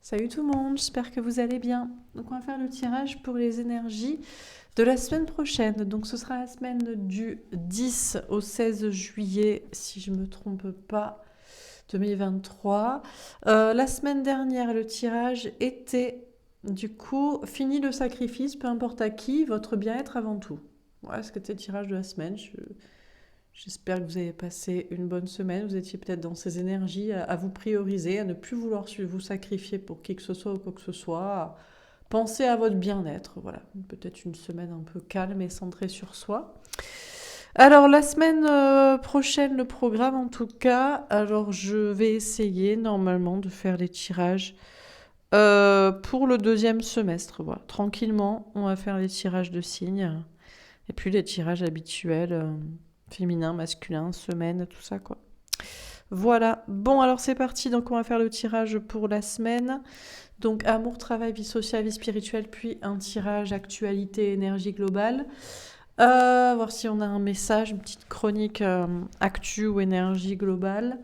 Salut tout le monde, j'espère que vous allez bien. Donc on va faire le tirage pour les énergies de la semaine prochaine. Donc ce sera la semaine du 10 au 16 juillet, si je ne me trompe pas, 2023. La semaine dernière, le tirage était du coup fini le sacrifice, peu importe à qui, votre bien-être avant tout. Voilà ce qu'était le tirage de la semaine. J'espère que vous avez passé une bonne semaine. Vous étiez peut-être dans ces énergies à vous prioriser, à ne plus vouloir vous sacrifier pour qui que ce soit ou quoi que ce soit. À penser à votre bien-être. Voilà, peut-être une semaine un peu calme et centrée sur soi. Alors la semaine prochaine, le programme en tout cas. Alors je vais essayer normalement de faire les tirages pour le deuxième semestre. Voilà, tranquillement, on va faire les tirages de signes et puis les tirages habituels. Féminin, masculin, semaine, tout ça quoi. Voilà, bon alors c'est parti, donc on va faire le tirage pour la semaine. Donc amour, travail, vie sociale, vie spirituelle, puis un tirage actualité, énergie globale. Voir si on a un message, une petite chronique actu ou énergie globale.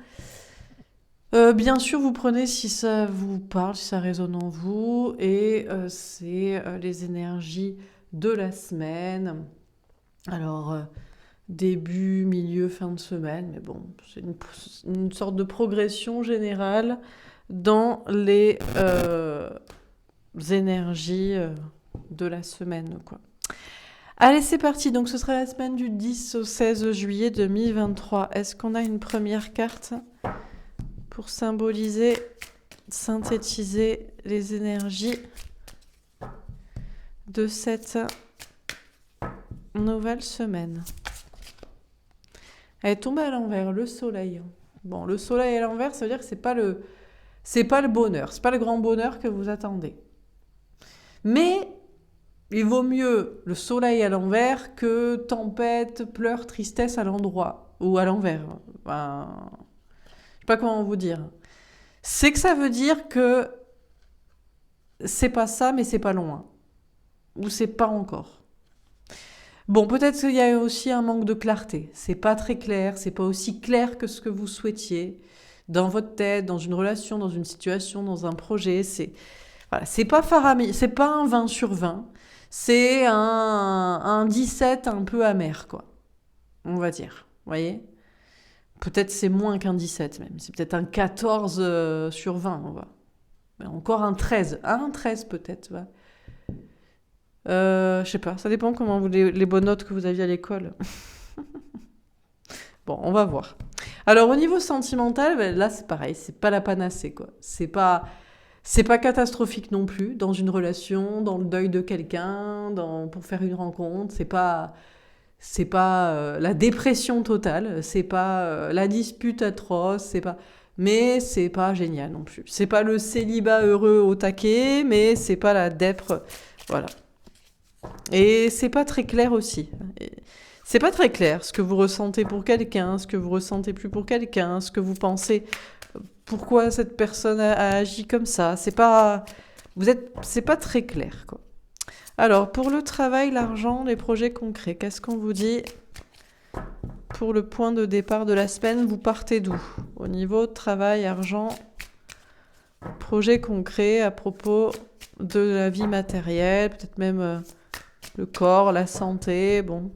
Bien sûr, vous prenez si ça vous parle, si ça résonne en vous, et c'est les énergies de la semaine. Alors... début, milieu, fin de semaine, mais bon, c'est une sorte de progression générale dans les énergies de la semaine, quoi. Allez, c'est parti. Donc, ce sera la semaine du 10 au 16 juillet 2023. Est-ce qu'on a une première carte pour symboliser, synthétiser les énergies de cette nouvelle semaine? Elle est tombée à l'envers, le soleil. Bon, le soleil à l'envers, ça veut dire que c'est pas le bonheur, c'est pas le grand bonheur que vous attendez. Mais il vaut mieux le soleil à l'envers que tempête, pleurs, tristesse à l'endroit ou à l'envers. Enfin, je sais pas comment vous dire. C'est que ça veut dire que c'est pas ça, mais c'est pas loin. Ou c'est pas encore. Bon, peut-être qu'il y a aussi un manque de clarté. C'est pas très clair, c'est pas aussi clair que ce que vous souhaitiez dans votre tête, dans une relation, dans une situation, dans un projet. C'est pas faramineux, c'est pas un 20 sur 20. C'est un 17 un peu amer, quoi. On va dire. Vous voyez? Peut-être c'est moins qu'un 17 même. C'est peut-être un 14 sur 20, on va. Mais encore un 13. Un 13 peut-être, ouais. Je sais pas, ça dépend comment les bonnes notes que vous aviez à l'école. Bon, on va voir. Alors au niveau sentimental, ben, là c'est pareil, c'est pas la panacée quoi. C'est pas catastrophique non plus dans une relation, dans le deuil de quelqu'un, pour faire une rencontre. C'est pas la dépression totale, c'est pas la dispute atroce, mais c'est pas génial non plus. C'est pas le célibat heureux au taquet, mais c'est pas la dèpre. Voilà. Et c'est pas très clair aussi. C'est pas très clair ce que vous ressentez pour quelqu'un, ce que vous ressentez plus pour quelqu'un, ce que vous pensez, pourquoi cette personne a agi comme ça. C'est pas très clair, quoi. Alors, pour le travail, l'argent, les projets concrets, qu'est-ce qu'on vous dit pour le point de départ de la semaine? Vous partez d'où? Au niveau travail, argent, projet concret à propos de la vie matérielle, peut-être même le corps, la santé, bon.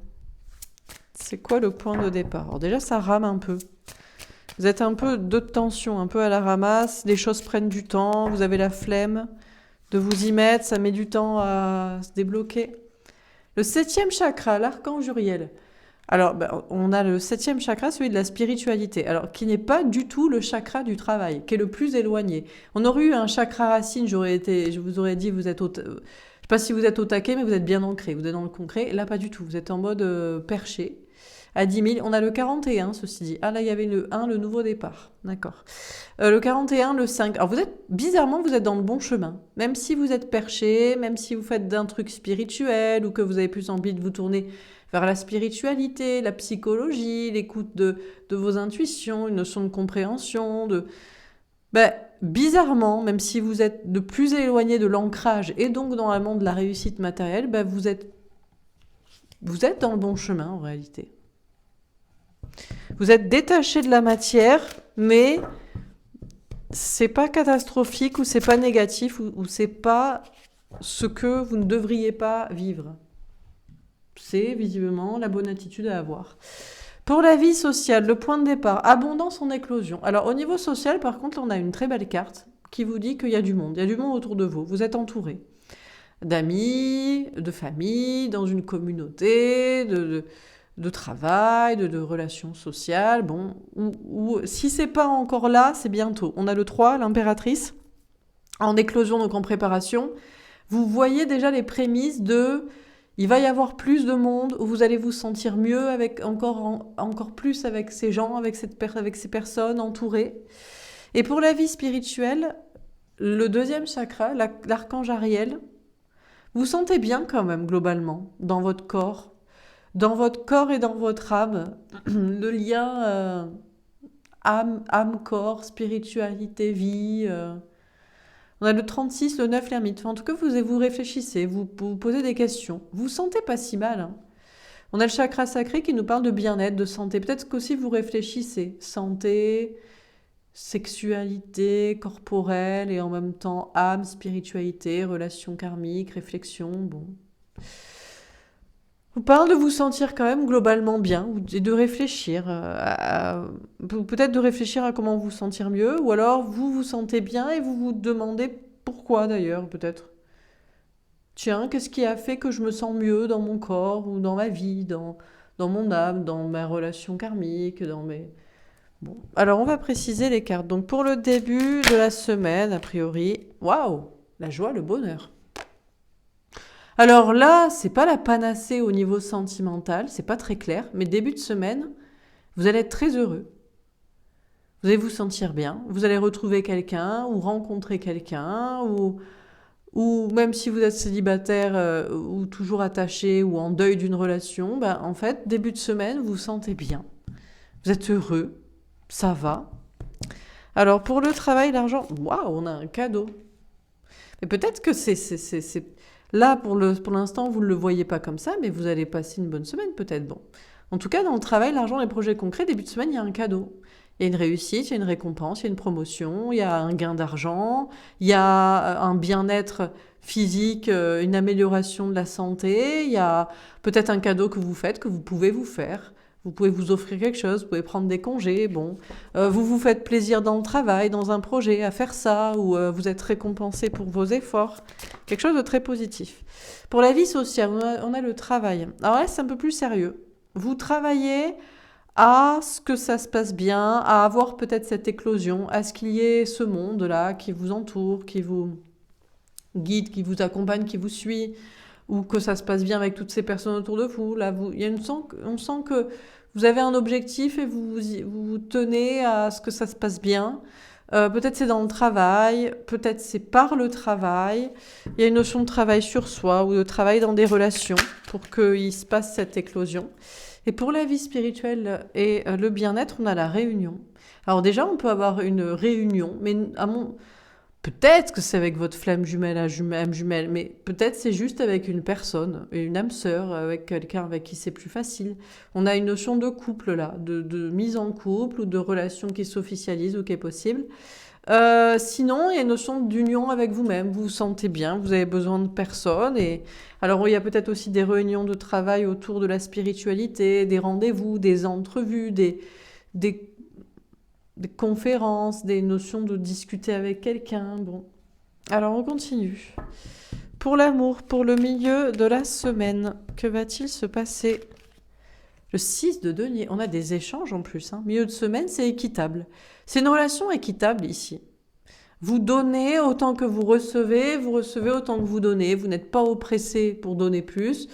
C'est quoi le point de départ? Alors déjà, ça rame un peu. Vous êtes un peu de tension, un peu à la ramasse, les choses prennent du temps, vous avez la flemme de vous y mettre, ça met du temps à se débloquer. Le 7e chakra, l'archange Uriel. Alors, on a le 7e chakra, celui de la spiritualité, alors qui n'est pas du tout le chakra du travail, qui est le plus éloigné. On aurait eu un chakra racine, je vous aurais dit, je sais pas si vous êtes au taquet, mais vous êtes bien ancré, vous êtes dans le concret. Là, pas du tout, vous êtes en mode perché. À 10 000, on a le 41, ceci dit. Ah là, il y avait le 1, le nouveau départ. D'accord. Le 41, le 5. Alors bizarrement, vous êtes dans le bon chemin. Même si vous êtes perché, même si vous faites d'un truc spirituel ou que vous avez plus envie de vous tourner vers la spiritualité, la psychologie, l'écoute de vos intuitions, une notion de compréhension, bizarrement, même si vous êtes de plus éloigné de l'ancrage et donc normalement de la réussite matérielle, vous êtes dans le bon chemin en réalité. Vous êtes détaché de la matière, mais c'est pas catastrophique ou c'est pas négatif ou c'est pas ce que vous ne devriez pas vivre. C'est visiblement la bonne attitude à avoir. Pour la vie sociale, le point de départ, abondance en éclosion. Alors au niveau social, par contre, on a une très belle carte qui vous dit qu'il y a du monde. Il y a du monde autour de vous. Vous êtes entouré d'amis, de famille, dans une communauté, de travail, de relations sociales. Bon, si c'est pas encore là, c'est bientôt. On a le 3, l'impératrice, en éclosion, donc en préparation. Vous voyez déjà les prémices de... Il va y avoir plus de monde où vous allez vous sentir mieux avec encore plus avec ces gens, avec ces personnes entourées. Et pour la vie spirituelle, le deuxième chakra, l'archange Ariel, vous sentez bien quand même globalement dans votre corps et dans votre âme, le lien âme-corps, spiritualité, vie. On a le 36, le 9, l'ermite. Enfin, en tout cas, vous réfléchissez, vous posez des questions. Vous vous sentez pas si mal. Hein. On a le chakra sacré qui nous parle de bien-être, de santé. Peut-être qu'aussi vous réfléchissez. Santé, sexualité, corporelle et en même temps âme, spiritualité, relations karmiques, réflexion. Bon. On parle de vous sentir quand même globalement bien, et de réfléchir, peut-être de réfléchir à comment vous sentir mieux, ou alors vous vous sentez bien et vous vous demandez pourquoi d'ailleurs, peut-être. Tiens, qu'est-ce qui a fait que je me sens mieux dans mon corps ou dans ma vie, dans mon âme, dans ma relation karmique, dans mes... Bon. Alors on va préciser les cartes. Donc pour le début de la semaine, a priori, waouh, la joie, le bonheur. Alors là, c'est pas la panacée au niveau sentimental, c'est pas très clair, mais début de semaine, vous allez être très heureux. Vous allez vous sentir bien, vous allez retrouver quelqu'un ou rencontrer quelqu'un ou même si vous êtes célibataire ou toujours attaché ou en deuil d'une relation, ben, en fait, début de semaine, vous vous sentez bien. Vous êtes heureux, ça va. Alors pour le travail, l'argent, waouh, on a un cadeau. Mais peut-être que c'est là, pour l'instant, vous ne le voyez pas comme ça, mais vous allez passer une bonne semaine peut-être. Bon. En tout cas, dans le travail, l'argent, les projets concrets, début de semaine, il y a un cadeau. Il y a une réussite, il y a une récompense, il y a une promotion, il y a un gain d'argent, il y a un bien-être physique, une amélioration de la santé, il y a peut-être un cadeau que vous faites, que vous pouvez vous faire. Vous pouvez vous offrir quelque chose, vous pouvez prendre des congés, bon. Vous vous faites plaisir dans le travail, dans un projet, à faire ça, ou vous êtes récompensé pour vos efforts. Quelque chose de très positif. Pour la vie sociale, on a le travail. Alors là, c'est un peu plus sérieux. Vous travaillez à ce que ça se passe bien, à avoir peut-être cette éclosion, à ce qu'il y ait ce monde-là qui vous entoure, qui vous guide, qui vous accompagne, qui vous suit, ou que ça se passe bien avec toutes ces personnes autour de vous. Là, on sent que vous avez un objectif et vous tenez à ce que ça se passe bien. Peut-être c'est dans le travail, peut-être c'est par le travail. Il y a une notion de travail sur soi ou de travail dans des relations pour qu'il se passe cette éclosion. Et pour la vie spirituelle et le bien-être, on a la réunion. Alors déjà, on peut avoir une réunion, mais peut-être que c'est avec votre flamme jumelle, âme jumelle, mais peut-être c'est juste avec une personne, une âme sœur, avec quelqu'un avec qui c'est plus facile. On a une notion de couple là, de mise en couple ou de relation qui s'officialise ou qui est possible. Sinon, il y a une notion d'union avec vous-même. Vous vous sentez bien, vous avez besoin de personne. Et alors, il y a peut-être aussi des réunions de travail autour de la spiritualité, des rendez-vous, des entrevues, des conférences, des notions de discuter avec quelqu'un. Bon. Alors, on continue. Pour l'amour, pour le milieu de la semaine, que va-t-il se passer ? Le 6 de denier, on a des échanges en plus. Hein. Milieu de semaine, c'est équitable. C'est une relation équitable ici. Vous donnez autant que vous recevez autant que vous donnez. Vous n'êtes pas oppressé pour donner plus.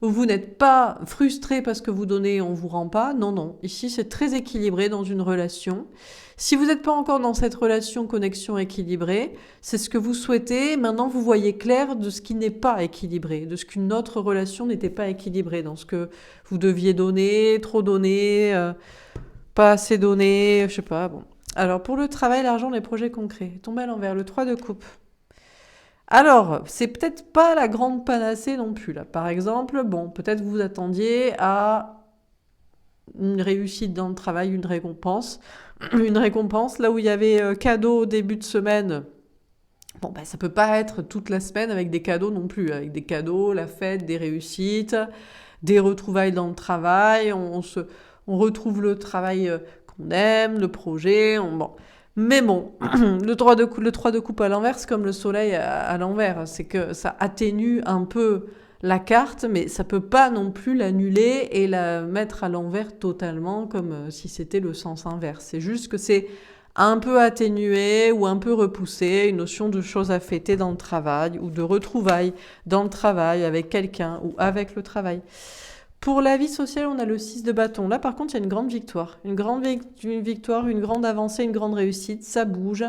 Ou vous n'êtes pas frustré parce que vous donnez et on ne vous rend pas. Non, non. Ici, c'est très équilibré dans une relation. Si vous n'êtes pas encore dans cette relation connexion équilibrée, c'est ce que vous souhaitez. Maintenant, vous voyez clair de ce qui n'est pas équilibré, de ce qu'une autre relation n'était pas équilibrée, dans ce que vous deviez donner, trop donner, pas assez donner, je sais pas. Bon. Alors, pour le travail, l'argent, les projets concrets. Tombez à l'envers, le 3 de coupe. Alors, c'est peut-être pas la grande panacée non plus, là. Par exemple, bon, peut-être vous attendiez à une réussite dans le travail, une récompense. une récompense. Là où il y avait cadeau au début de semaine, bon, ben, ça peut pas être toute la semaine avec des cadeaux non plus. Avec des cadeaux, la fête, des réussites, des retrouvailles dans le travail. On retrouve le travail qu'on aime, le projet. Bon. Mais bon, le 3 de coupe à l'envers, c'est comme le soleil à l'envers. C'est que ça atténue un peu la carte, mais ça peut pas non plus l'annuler et la mettre à l'envers totalement comme si c'était le sens inverse. C'est juste que c'est un peu atténué ou un peu repoussé, une notion de choses à fêter dans le travail ou de retrouvailles dans le travail avec quelqu'un ou avec le travail. Pour la vie sociale, on a le 6 de bâton. Là, par contre, il y a une grande victoire. Une victoire, une grande avancée, une grande réussite. Ça bouge.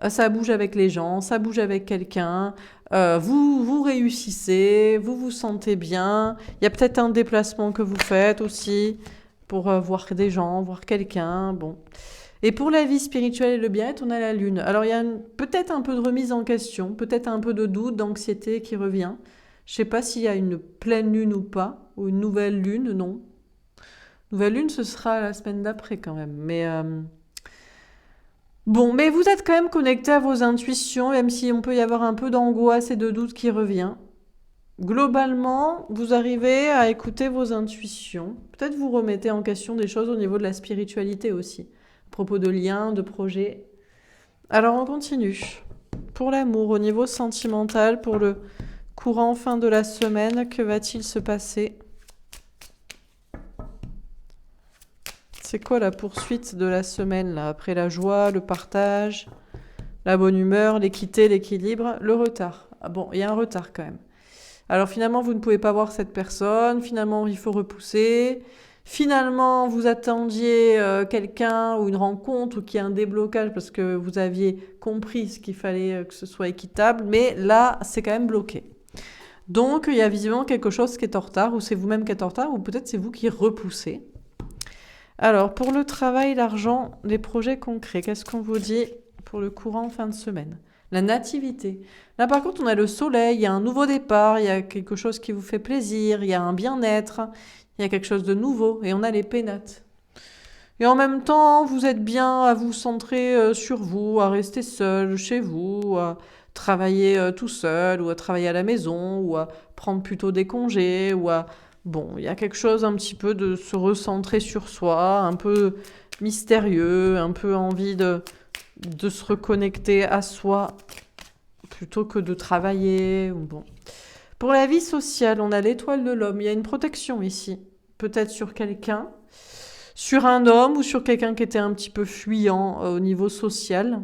Ça bouge avec les gens, ça bouge avec quelqu'un. Vous réussissez, vous vous sentez bien. Il y a peut-être un déplacement que vous faites aussi pour voir des gens, voir quelqu'un. Bon. Et pour la vie spirituelle et le bien-être, on a la lune. Alors, il y a peut-être un peu de remise en question, peut-être un peu de doute, d'anxiété qui revient. Je sais pas s'il y a une pleine lune ou pas, ou une nouvelle lune, non. Nouvelle lune, ce sera la semaine d'après quand même. Mais bon, mais vous êtes quand même connecté à vos intuitions, même si on peut y avoir un peu d'angoisse et de doute qui revient. Globalement, vous arrivez à écouter vos intuitions. Peut-être vous remettez en question des choses au niveau de la spiritualité aussi, à propos de liens, de projets. Alors on continue. Pour l'amour, au niveau sentimental, pour le courant fin de la semaine, que va-t-il se passer? C'est quoi la poursuite de la semaine là? Après la joie, le partage, la bonne humeur, l'équité, l'équilibre, le retard. Ah bon, il y a un retard quand même. Alors finalement, vous ne pouvez pas voir cette personne, finalement il faut repousser, finalement vous attendiez quelqu'un ou une rencontre ou qu'il y a un déblocage parce que vous aviez compris ce qu'il fallait que ce soit équitable, mais là c'est quand même bloqué. Donc il y a visiblement quelque chose qui est en retard, ou c'est vous-même qui êtes en retard, ou peut-être c'est vous qui repoussez. Alors pour le travail, l'argent, les projets concrets, qu'est-ce qu'on vous dit pour le courant fin de semaine? La nativité. Là, par contre, on a le soleil, il y a un nouveau départ, il y a quelque chose qui vous fait plaisir, il y a un bien-être, il y a quelque chose de nouveau, et on a les pénates. Et en même temps, vous êtes bien à vous centrer sur vous, à rester seul chez vous, à travailler tout seul, ou à travailler à la maison, ou à prendre plutôt des congés, ou à... Bon, il y a quelque chose un petit peu de se recentrer sur soi, un peu mystérieux, un peu envie de se reconnecter à soi plutôt que de travailler. Bon. Pour la vie sociale, on a l'étoile de l'homme. Il y a une protection ici. Peut-être sur quelqu'un, sur un homme ou sur quelqu'un qui était un petit peu fuyant au niveau social.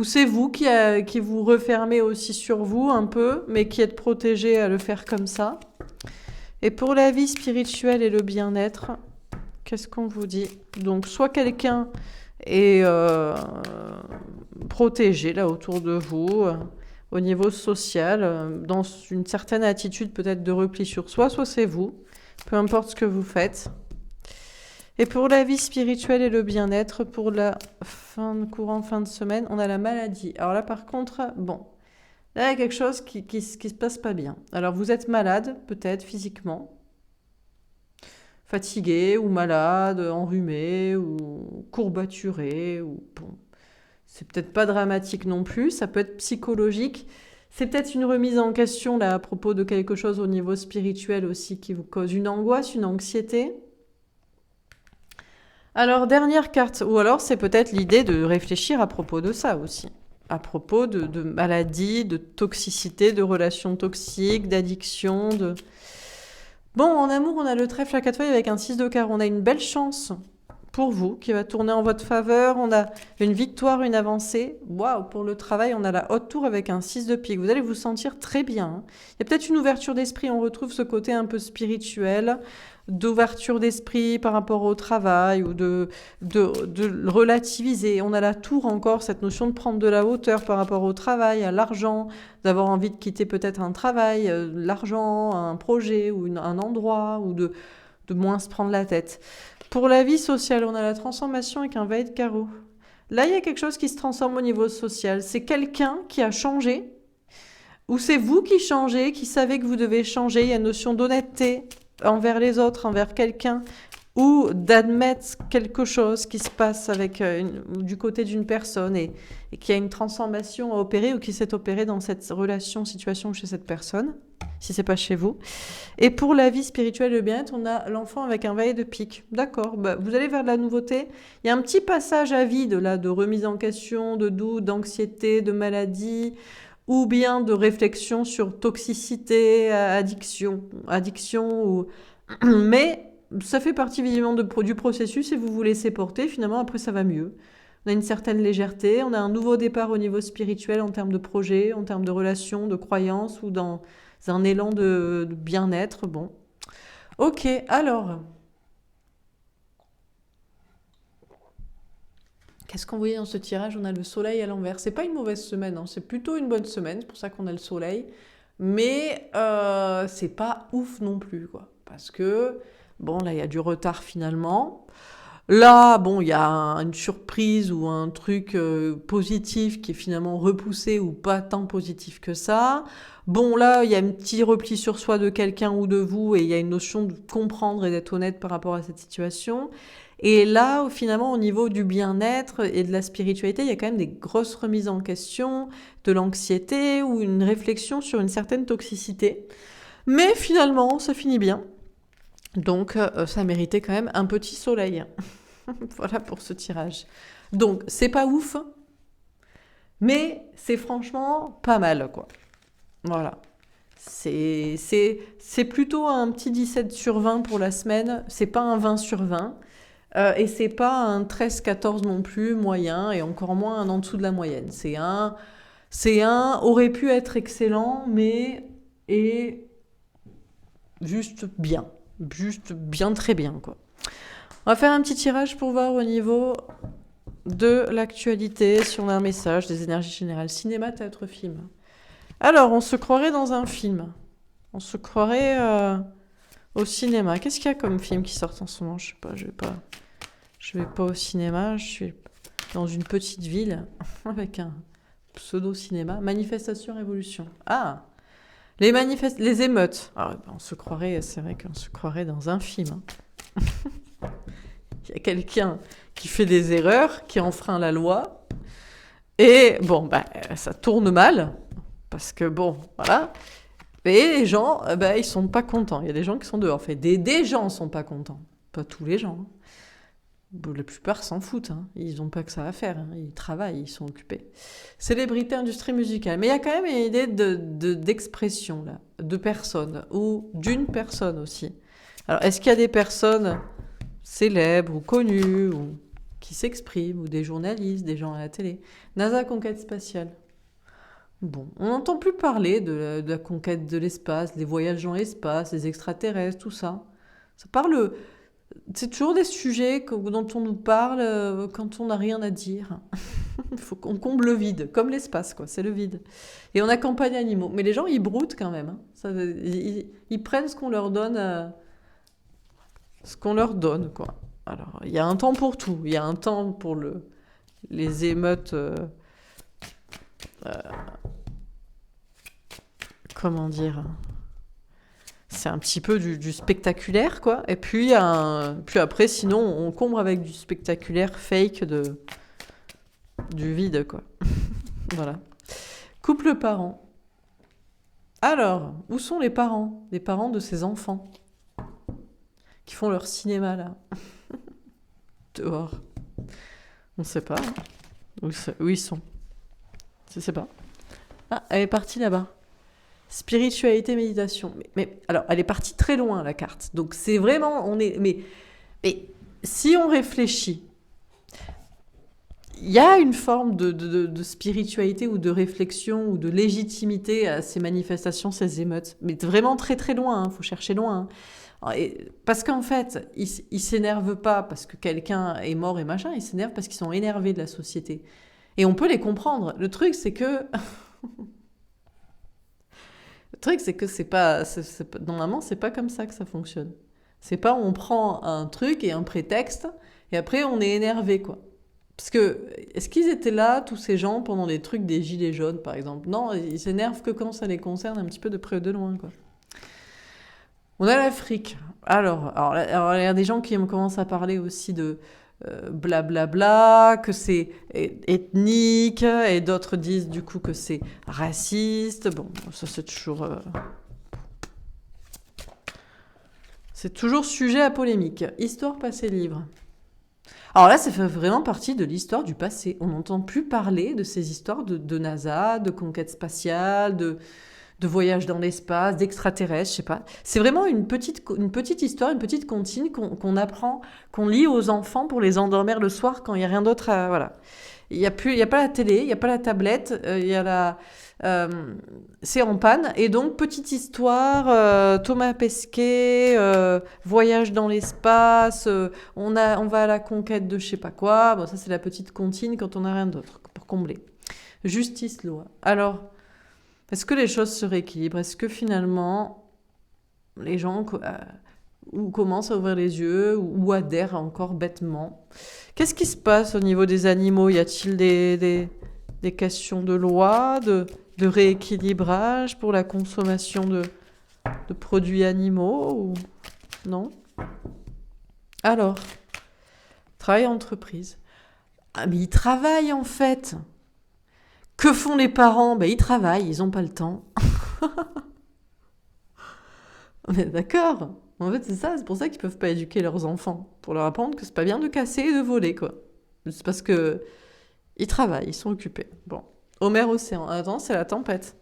Ou c'est vous qui vous refermez aussi sur vous un peu, mais qui êtes protégé à le faire comme ça. Et pour la vie spirituelle et le bien-être, qu'est-ce qu'on vous dit? Donc, soit quelqu'un est protégé là autour de vous, au niveau social, dans une certaine attitude peut-être de repli sur soi, soit c'est vous, peu importe ce que vous faites. Et pour la vie spirituelle et le bien-être, pour la fin de semaine, on a la maladie. Alors là, par contre, bon, là, il y a quelque chose qui se passe pas bien. Alors, vous êtes malade, peut-être, physiquement, fatigué ou malade, enrhumé ou courbaturé, ou bon, c'est peut-être pas dramatique non plus, ça peut être psychologique. C'est peut-être une remise en question là à propos de quelque chose au niveau spirituel aussi qui vous cause une angoisse, une anxiété. Alors, dernière carte, ou alors c'est peut-être l'idée de réfléchir à propos de ça aussi. À propos de maladies, de toxicité, de relations toxiques, d'addiction, de... Bon, en amour, on a le trèfle à 4 feuilles avec un 6 de carreau. On a une belle chance pour vous qui va tourner en votre faveur. On a une victoire, une avancée. Waouh, pour le travail, on a la haute tour avec un 6 de pique. Vous allez vous sentir très bien. Il y a peut-être une ouverture d'esprit. On retrouve ce côté un peu spirituel, d'ouverture d'esprit par rapport au travail ou de relativiser. On a la tour encore, cette notion de prendre de la hauteur par rapport au travail, à l'argent, d'avoir envie de quitter peut-être un travail, l'argent, un projet ou un endroit, ou de moins se prendre la tête. Pour la vie sociale, on a la transformation avec un valet de carreau. Là, il y a quelque chose qui se transforme au niveau social. C'est quelqu'un qui a changé, ou c'est vous qui changez, qui savez que vous devez changer. Il y a une notion d'honnêteté envers les autres, envers quelqu'un. ou d'admettre quelque chose qui se passe avec, du côté d'une personne et qu'il y a une transformation à opérer ou qui s'est opérée dans cette relation, situation chez cette personne, si c'est pas chez vous. Et pour la vie spirituelle et le bien-être, on a l'enfant avec un valet de pique. D'accord, bah, vous allez vers de la nouveauté. Il y a un petit passage à vide là, de remise en question, de doute, d'anxiété, de maladie, ou bien de réflexion sur toxicité, addiction ou... Mais ça fait partie visiblement du processus et vous vous laissez porter. Finalement, après, ça va mieux. On a une certaine légèreté, on a un nouveau départ au niveau spirituel en termes de projet, en termes de relations, de croyances ou dans un élan de bien-être. Bon. Ok, alors, qu'est-ce qu'on voyait dans ce tirage? On a le soleil à l'envers. C'est pas une mauvaise semaine, hein. C'est plutôt une bonne semaine, c'est pour ça qu'on a le soleil. Mais c'est pas ouf non plus, quoi. Parce que, bon, là, il y a du retard finalement. Là, bon, il y a une surprise ou un truc positif qui est finalement repoussé ou pas tant positif que ça. Bon, là, il y a un petit repli sur soi de quelqu'un ou de vous et il y a une notion de comprendre et d'être honnête par rapport à cette situation. Et là, finalement, au niveau du bien-être et de la spiritualité, il y a quand même des grosses remises en question, de l'anxiété ou une réflexion sur une certaine toxicité. Mais finalement, ça finit bien. Donc, ça méritait quand même un petit soleil. Voilà pour ce tirage. Donc, c'est pas ouf, mais c'est franchement pas mal, quoi. Voilà. C'est plutôt un petit 17 sur 20 pour la semaine. C'est pas un 20 sur 20. Et c'est pas un 13-14 non plus, moyen, et encore moins un en dessous de la moyenne. Aurait pu être excellent, mais est juste bien. Juste bien, très bien, quoi. On va faire un petit tirage pour voir au niveau de l'actualité, si on a un message, des énergies générales. Cinéma, théâtre, film. Alors, on se croirait dans un film. On se croirait au cinéma. Qu'est-ce qu'il y a comme film qui sort en ce moment? Je sais pas, je vais pas au cinéma. Je suis dans une petite ville avec un pseudo-cinéma. Manifestation, révolution. Ah, les émeutes. Ah, on se croirait, c'est vrai qu'on se croirait dans un film. Il y a quelqu'un qui fait des erreurs, qui enfreint la loi. Et bon, bah, ça tourne mal. Parce que bon, voilà. Et les gens, bah, ils sont pas contents. Il y a des gens qui sont dehors. Enfin, des gens sont pas contents. Pas tous les gens. Bon, la plupart s'en foutent. Hein. Ils n'ont pas que ça à faire. Hein. Ils travaillent, ils sont occupés. Célébrité, industrie musicale. Mais il y a quand même une idée d'expression, là. De personnes. Ou d'une personne aussi. Alors, est-ce qu'il y a des personnes célèbres ou connus ou qui s'expriment, ou des journalistes, des gens à la télé? NASA, conquête spatiale. Bon, on n'entend plus parler de la conquête de l'espace, des voyages dans l'espace, des extraterrestres, tout ça. Ça parle. C'est toujours des sujets dont on nous parle quand on n'a rien à dire. Il faut qu'on comble le vide, comme l'espace, quoi. C'est le vide. Et on accompagne animaux. Mais les gens, ils broutent quand même. Hein. Ils prennent ce qu'on leur donne, quoi. Alors, il y a un temps pour tout. Il y a un temps pour les émeutes. Comment dire? C'est un petit peu du spectaculaire, quoi. Et puis, puis après, sinon, on comble avec du spectaculaire fake du vide, quoi. Voilà. Couple parent. Alors, où sont les parents? Les parents de ces enfants qui font leur cinéma, là. Dehors. On ne sait pas. Où ils sont? Je ne sais pas. Ah, elle est partie là-bas. Spiritualité, méditation. Mais alors, elle est partie très loin, la carte. Donc, c'est vraiment... Mais si on réfléchit, il y a une forme de spiritualité ou de réflexion ou de légitimité à ces manifestations, ces émeutes. Mais vraiment très très loin, faut chercher loin. Parce qu'en fait, ils s'énervent pas parce que quelqu'un est mort et machin, ils s'énervent parce qu'ils sont énervés de la société. Et on peut les comprendre. Le truc, c'est que... normalement, c'est pas comme ça que ça fonctionne. C'est pas on prend un truc et un prétexte et après on est énervé, quoi. Parce que, est-ce qu'ils étaient là, tous ces gens, pendant les trucs des gilets jaunes, par exemple? Non, ils s'énervent que quand ça les concerne un petit peu de près ou de loin, quoi. On a l'Afrique. Alors, il y a des gens qui commencent à parler aussi de blablabla, que c'est ethnique, et d'autres disent du coup que c'est raciste. Bon, ça c'est toujours sujet à polémique. Histoire passée livre. Alors là, ça fait vraiment partie de l'histoire du passé. On n'entend plus parler de ces histoires de NASA, de conquête spatiale, de voyage dans l'espace, d'extraterrestres, je sais pas. C'est vraiment une petite histoire, une petite comptine qu'on apprend, qu'on lit aux enfants pour les endormir le soir quand il n'y a rien d'autre à... Voilà. Il y a pas la télé, il n'y a pas la tablette, c'est en panne. Et donc, petite histoire, Thomas Pesquet, voyage dans l'espace, on va à la conquête de je sais pas quoi. Bon, ça, c'est la petite comptine quand on n'a rien d'autre pour combler. Justice, loi. Alors, est-ce que les choses se rééquilibrent? Est-ce que finalement, les gens commencent à ouvrir les yeux ou adhèrent encore bêtement? Qu'est-ce qui se passe au niveau des animaux? Y a-t-il des questions de loi, de rééquilibrage pour la consommation de produits animaux ou... Non? Alors, travail entreprise. Ah, mais ils travaillent en fait! Que font les parents? Ben, ils travaillent, ils n'ont pas le temps. On est d'accord. En fait, c'est ça, c'est pour ça qu'ils peuvent pas éduquer leurs enfants. Pour leur apprendre que c'est pas bien de casser et de voler, quoi. C'est parce que ils travaillent, ils sont occupés. Bon. Homer Océan. Attends, c'est la tempête.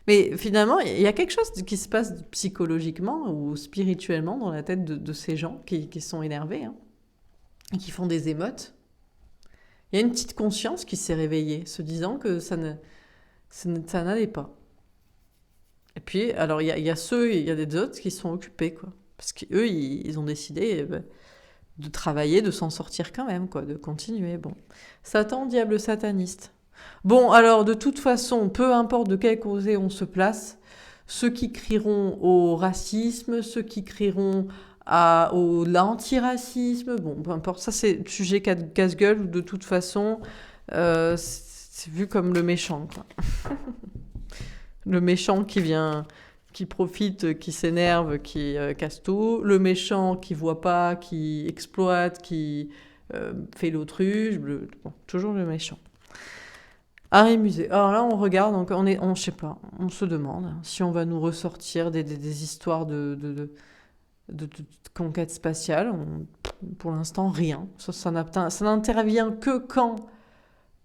Mais finalement, il y a quelque chose qui se passe psychologiquement ou spirituellement dans la tête de ces gens qui sont énervés, hein, et qui font des émeutes. Il y a une petite conscience qui s'est réveillée, se disant que ça n'allait pas. Et puis, alors, il y a des autres qui sont occupés, quoi. Parce qu'eux, ils ont décidé de travailler, de s'en sortir quand même, quoi, de continuer. Bon. Satan, diable sataniste. Bon, alors, de toute façon, peu importe de quel côté on se place, ceux qui crieront au racisme, ceux qui crieront au l'antiracisme, bon, peu importe, ça c'est le sujet casse-gueule, où de toute façon, c'est vu comme le méchant, quoi. Le méchant qui profite, qui s'énerve, qui casse tout. Le méchant qui voit pas, qui exploite, qui fait l'autruche. Bon, toujours le méchant. Art et musée. Alors là, on regarde, donc je sais pas, on se demande si on va nous ressortir des histoires de conquête spatiale. Pour l'instant, rien. Ça n'intervient que quand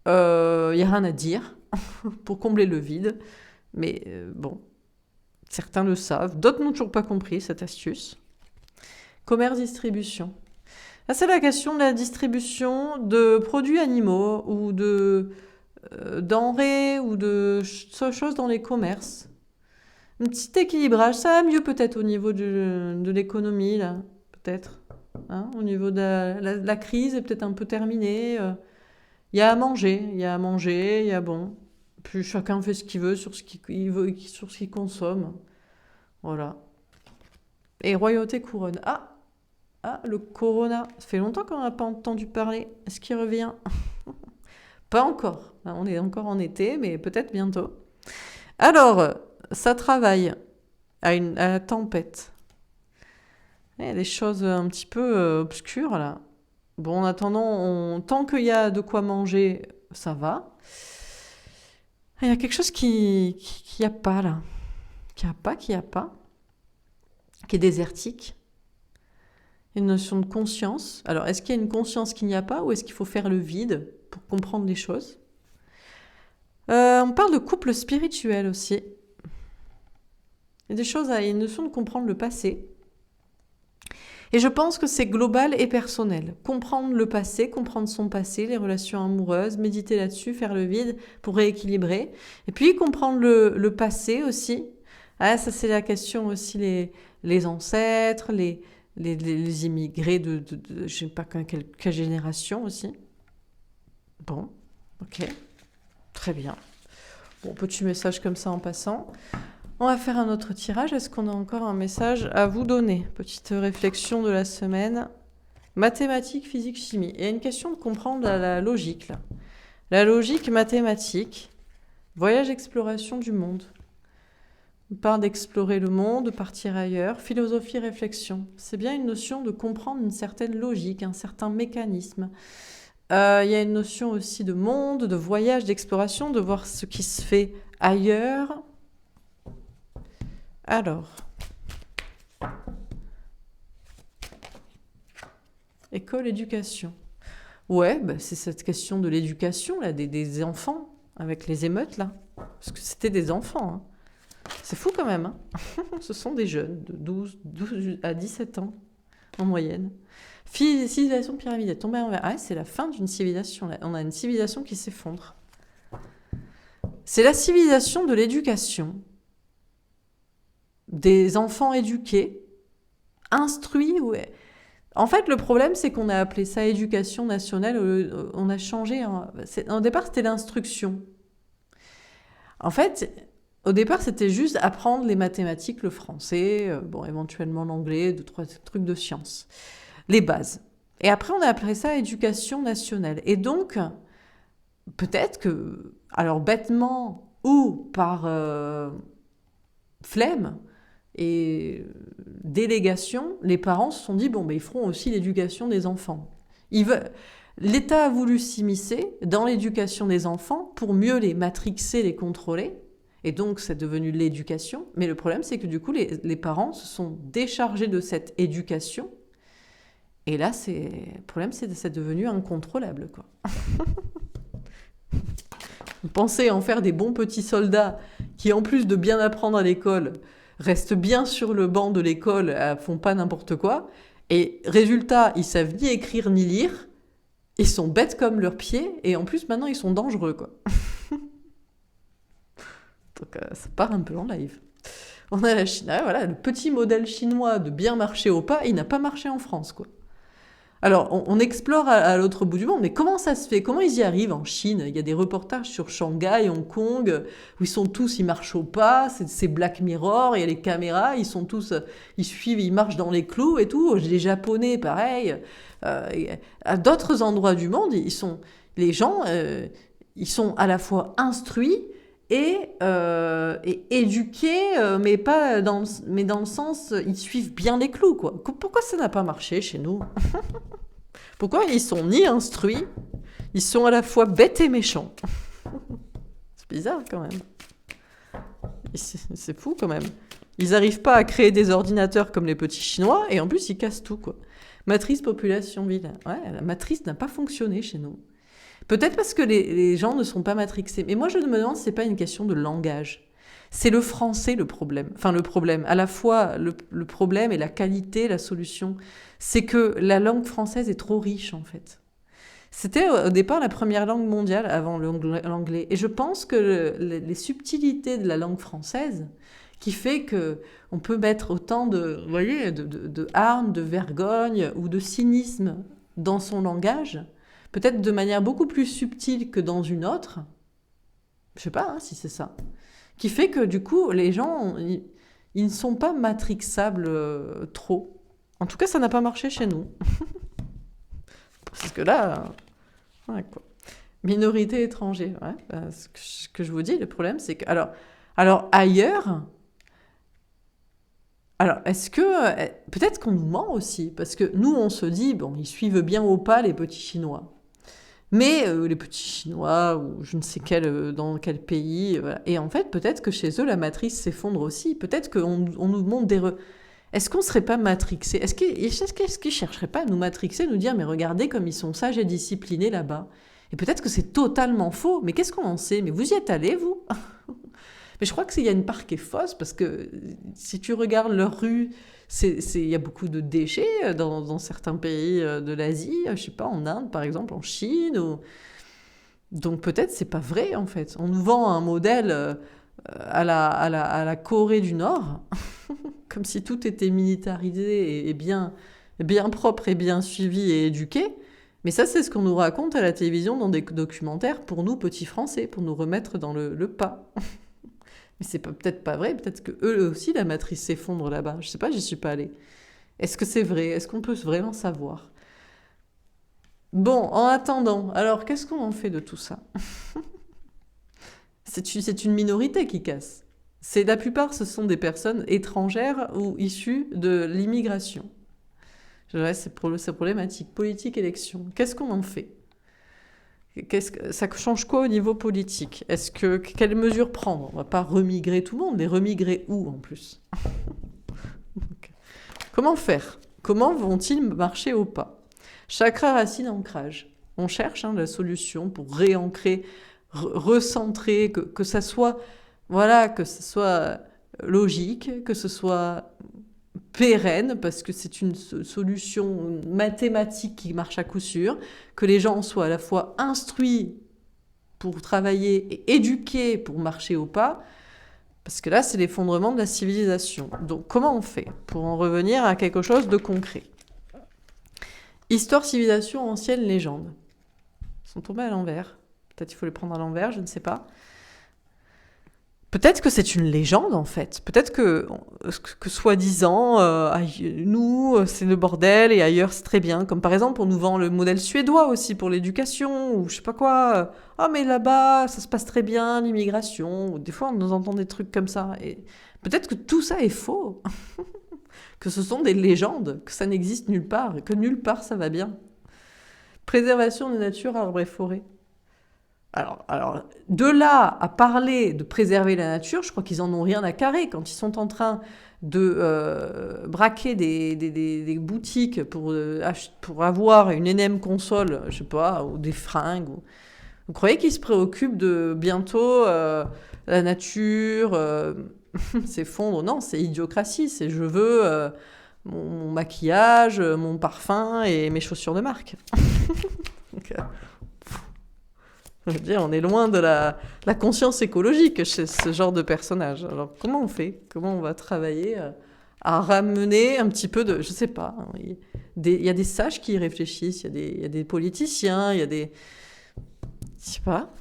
il n'y a rien à dire pour combler le vide. Mais bon, certains le savent, d'autres n'ont toujours pas compris cette astuce. Commerce-distribution. Là, c'est la question de la distribution de produits animaux ou de denrées ou de choses dans les commerces. Un petit équilibrage, ça va mieux peut-être au niveau de l'économie, là, peut-être. Hein, au niveau de la crise est peut-être un peu terminée. Il y a à manger, il y a bon. Puis chacun fait ce qu'il veut sur ce qu'il veut, sur ce qu'il consomme. Voilà. Et royauté couronne. Ah, le corona. Ça fait longtemps qu'on n'a pas entendu parler. Est-ce qu'il revient? Pas encore. On est encore en été, mais peut-être bientôt. Alors, ça travaille à la tempête. Il y a des choses un petit peu obscures, là. Bon, en attendant, tant qu'il y a de quoi manger, ça va. Il y a quelque chose qui n'y a pas, là. Qui a pas. Qui est désertique. Une notion de conscience. Alors, est-ce qu'il y a une conscience qu'il n'y a pas ou est-ce qu'il faut faire le vide pour comprendre les choses? On parle de couple spirituel aussi. Il y a des choses, il y a une notion de comprendre le passé. Et je pense que c'est global et personnel. Comprendre le passé, comprendre son passé, les relations amoureuses, méditer là-dessus, faire le vide pour rééquilibrer. Et puis comprendre le passé aussi. Ah, ça c'est la question aussi, les ancêtres, les immigrés de je ne sais pas quelle génération aussi. Bon, ok, très bien. Bon, petit message comme ça en passant. On va faire un autre tirage. Est-ce qu'on a encore un message à vous donner? Petite réflexion de la semaine. Mathématiques, physique, chimie. Il y a une question de comprendre la logique, là. La logique mathématique. Voyage, exploration du monde. On parle d'explorer le monde, de partir ailleurs. Philosophie, réflexion. C'est bien une notion de comprendre une certaine logique, un certain mécanisme. Il y a une notion aussi de monde, de voyage, d'exploration, de voir ce qui se fait ailleurs. Alors, école, éducation. Ouais, bah, c'est cette question de l'éducation, là, des enfants, avec les émeutes, là. Parce que c'était des enfants, hein. C'est fou quand même, hein. Ce sont des jeunes de 12 à 17 ans, en moyenne. Civilisation pyramidale, tombée en verre. Ah, c'est la fin d'une civilisation, là. On a une civilisation qui s'effondre. C'est la civilisation de l'éducation. Des enfants éduqués, instruits, ouais. En fait, le problème, c'est qu'on a appelé ça éducation nationale, on a changé. Au départ, c'était l'instruction. En fait, au départ, c'était juste apprendre les mathématiques, le français, bon, éventuellement l'anglais, 2-3 trucs de sciences, les bases. Et après, on a appelé ça éducation nationale. Et donc, peut-être que, alors bêtement ou par flemme et délégation, les parents se sont dit, bon, ben, ils feront aussi l'éducation des enfants. L'État a voulu s'immiscer dans l'éducation des enfants pour mieux les matrixer, les contrôler. Et donc, c'est devenu l'éducation. Mais le problème, c'est que du coup, les parents se sont déchargés de cette éducation. Et là, le problème, c'est que c'est devenu incontrôlable, quoi. Vous pensez en faire des bons petits soldats qui, en plus de bien apprendre à l'école, restent bien sur le banc de l'école, font pas n'importe quoi. Et résultat, ils savent ni écrire ni lire. Ils sont bêtes comme leurs pieds. Et en plus, maintenant, ils sont dangereux, quoi. Donc, ça part un peu en live. On a la Chine. Ah, voilà, le petit modèle chinois de bien marcher au pas, il n'a pas marché en France, quoi. Alors, on explore à l'autre bout du monde, mais comment ça se fait? Comment ils y arrivent en Chine? Il y a des reportages sur Shanghai, Hong Kong, où ils marchent au pas, c'est Black Mirror, il y a les caméras, ils sont tous, ils suivent, ils marchent dans les clous et tout. Les Japonais, pareil. À d'autres endroits du monde, les gens, ils sont à la fois instruits et éduqués, mais dans le sens, ils suivent bien les clous, quoi. Pourquoi ça n'a pas marché chez nous? Pourquoi ils sont ni instruits, ils sont à la fois bêtes et méchants? C'est bizarre quand même. C'est fou quand même. Ils n'arrivent pas à créer des ordinateurs comme les petits Chinois, et en plus ils cassent tout, quoi. Matrice population ville. Ouais, la matrice n'a pas fonctionné chez nous. Peut-être parce que les gens ne sont pas matrixés. Mais moi, je me demande si c'est pas une question de langage. C'est le français le problème. Enfin, le problème. À la fois, le problème et la qualité, la solution. C'est que la langue française est trop riche, en fait. C'était au départ la première langue mondiale avant l'anglais. Et je pense que les subtilités de la langue française, qui fait que on peut mettre autant vous voyez, de hargne, de vergogne ou de cynisme dans son langage, peut-être de manière beaucoup plus subtile que dans une autre, je sais pas si c'est ça, qui fait que du coup, les gens, ils ne sont pas matrixables trop. En tout cas, ça n'a pas marché chez nous. Parce que là, ouais, quoi. Minorité étrangère, ouais, ce que je vous dis, le problème, c'est que... Alors ailleurs... Alors, est-ce que... Peut-être qu'on nous ment aussi, parce que nous, on se dit, bon, ils suivent bien au pas les petits Chinois. Mais les petits Chinois, ou je ne sais dans quel pays, voilà. Et en fait, peut-être que chez eux, la matrice s'effondre aussi. Peut-être qu'on nous montre des... Est-ce qu'on ne serait pas matrixé? Est-ce qu'ils ne chercheraient pas à nous matrixer, nous dire, mais regardez comme ils sont sages et disciplinés là-bas? Et peut-être que c'est totalement faux. Mais qu'est-ce qu'on en sait? Mais vous y êtes allés, vous? Mais je crois qu'il y a une part qui est fausse, parce que si tu regardes leurs rues, il y a beaucoup de déchets dans certains pays de l'Asie, je sais pas, en Inde par exemple, en Chine. Donc peut-être c'est pas vrai en fait. On nous vend un modèle à la Corée du Nord, comme si tout était militarisé et bien propre et bien suivi et éduqué. Mais ça, c'est ce qu'on nous raconte à la télévision dans des documentaires pour nous, petits Français, pour nous remettre dans le pas. Mais c'est peut-être pas vrai, peut-être que eux aussi, la matrice s'effondre là-bas. Je sais pas, j'y suis pas allée. Est-ce que c'est vrai? Est-ce qu'on peut vraiment savoir? Bon, en attendant, alors qu'est-ce qu'on en fait de tout ça? C'est une minorité qui casse. La plupart, ce sont des personnes étrangères ou issues de l'immigration. C'est problématique. Politique, élection. Qu'est-ce qu'on en fait? Ça change quoi au niveau politique? Quelles mesures prendre? On va pas remigrer tout le monde, mais remigrer où en plus? Comment faire? Comment vont-ils marcher au pas? Chakra, racine, ancrage. On cherche la solution pour réancrer, recentrer, que ça soit, voilà, que ce soit logique, que ce soit pérenne, parce que c'est une solution mathématique qui marche à coup sûr, que les gens soient à la fois instruits pour travailler et éduqués pour marcher au pas, parce que là, c'est l'effondrement de la civilisation. Donc, comment on fait pour en revenir à quelque chose de concret? Histoire, civilisation, ancienne, légende. Ils sont tombés à l'envers. Peut-être il faut les prendre à l'envers, je ne sais pas. Peut-être que c'est une légende, en fait. Peut-être que soi-disant, nous, c'est le bordel, et ailleurs, c'est très bien. Comme par exemple, on nous vend le modèle suédois aussi pour l'éducation, ou je sais pas quoi. Ah, mais là-bas, ça se passe très bien, l'immigration. Des fois, on nous entend des trucs comme ça. Et peut-être que tout ça est faux. Que ce sont des légendes, que ça n'existe nulle part, et que nulle part, ça va bien. Préservation de nature, arbres et forêts. Alors, de là à parler de préserver la nature, je crois qu'ils en ont rien à carrer quand ils sont en train de braquer des boutiques pour avoir une énième console, je sais pas, ou des fringues. Vous croyez qu'ils se préoccupent de bientôt la nature s'effondre? Non, c'est idiocratie. C'est je veux mon maquillage, mon parfum et mes chaussures de marque. Donc, je veux dire, on est loin de la conscience écologique chez ce genre de personnage. Alors, comment on fait? Comment on va travailler à ramener un petit peu de... Je sais pas. Il y a des sages qui y réfléchissent, il y a des politiciens, il y a des... Je sais pas.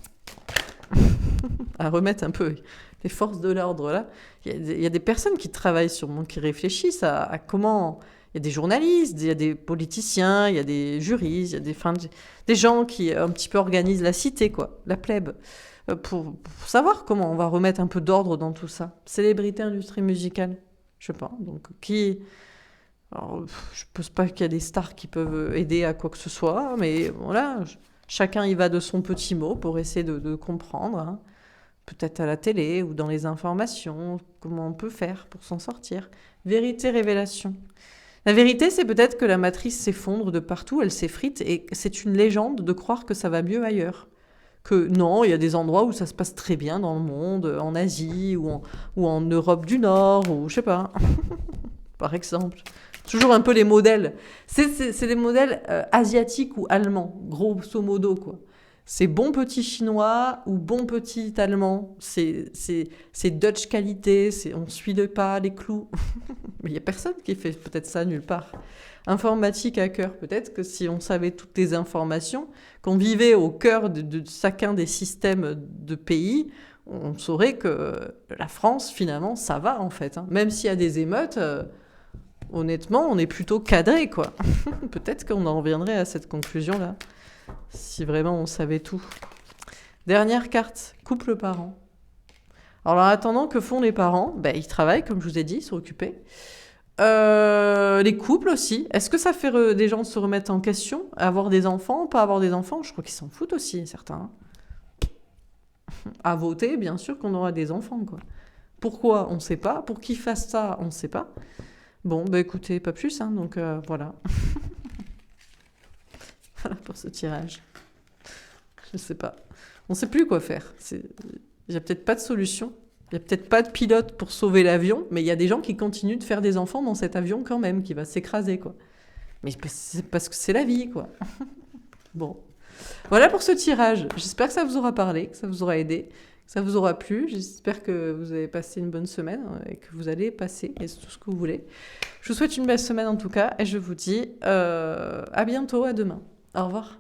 À remettre un peu les forces de l'ordre, là. Il y a des personnes qui travaillent qui réfléchissent à comment... Il y a des journalistes, il y a des politiciens, il y a des jurys, il y a des gens qui un petit peu organisent la cité, quoi, la plèbe, pour savoir comment on va remettre un peu d'ordre dans tout ça. Célébrité, industrie musicale, je sais pas. Donc, alors, je pense pas qu'il y a des stars qui peuvent aider à quoi que ce soit, mais voilà, chacun y va de son petit mot pour essayer de comprendre, hein. Peut-être à la télé ou dans les informations, comment on peut faire pour s'en sortir. Vérité, révélation. La vérité, c'est peut-être que la matrice s'effondre de partout, elle s'effrite, et c'est une légende de croire que ça va mieux ailleurs. Que non, il y a des endroits où ça se passe très bien dans le monde, en Asie ou en Europe du Nord, ou je sais pas, par exemple. Toujours un peu les modèles. C'est les modèles asiatiques ou allemands, grosso modo, quoi. C'est bon petit chinois ou bon petit allemand. C'est Dutch qualité, on suit le pas, les clous. Mais il n'y a personne qui fait peut-être ça nulle part. Informatique à cœur. Peut-être que si on savait toutes les informations, qu'on vivait au cœur de chacun des systèmes de pays, on saurait que la France, finalement, ça va en fait, hein. Même s'il y a des émeutes, honnêtement, on est plutôt cadré, quoi. Peut-être qu'on en reviendrait à cette conclusion-là. Si vraiment on savait tout. Dernière carte, couple parent. Alors en attendant, que font les parents? Ils travaillent, comme je vous ai dit, ils sont occupés. Les couples aussi. Est-ce que ça fait des gens se remettre en question? Avoir des enfants, pas avoir des enfants? Je crois qu'ils s'en foutent aussi, certains. À voter, bien sûr qu'on aura des enfants, quoi. Pourquoi? On ne sait pas. Pour qu'ils fassent ça, on ne sait pas. Bon, écoutez, pas plus, hein, donc voilà. Voilà pour ce tirage. Je sais pas. On sait plus quoi faire. Il n'y a peut-être pas de solution. Il n'y a peut-être pas de pilote pour sauver l'avion, mais il y a des gens qui continuent de faire des enfants dans cet avion quand même, qui va s'écraser, quoi. Mais c'est parce que c'est la vie, quoi. Bon. Voilà pour ce tirage. J'espère que ça vous aura parlé, que ça vous aura aidé, que ça vous aura plu. J'espère que vous avez passé une bonne semaine et que vous allez passer, et c'est tout ce que vous voulez. Je vous souhaite une belle semaine en tout cas, et je vous dis à bientôt, à demain. Au revoir.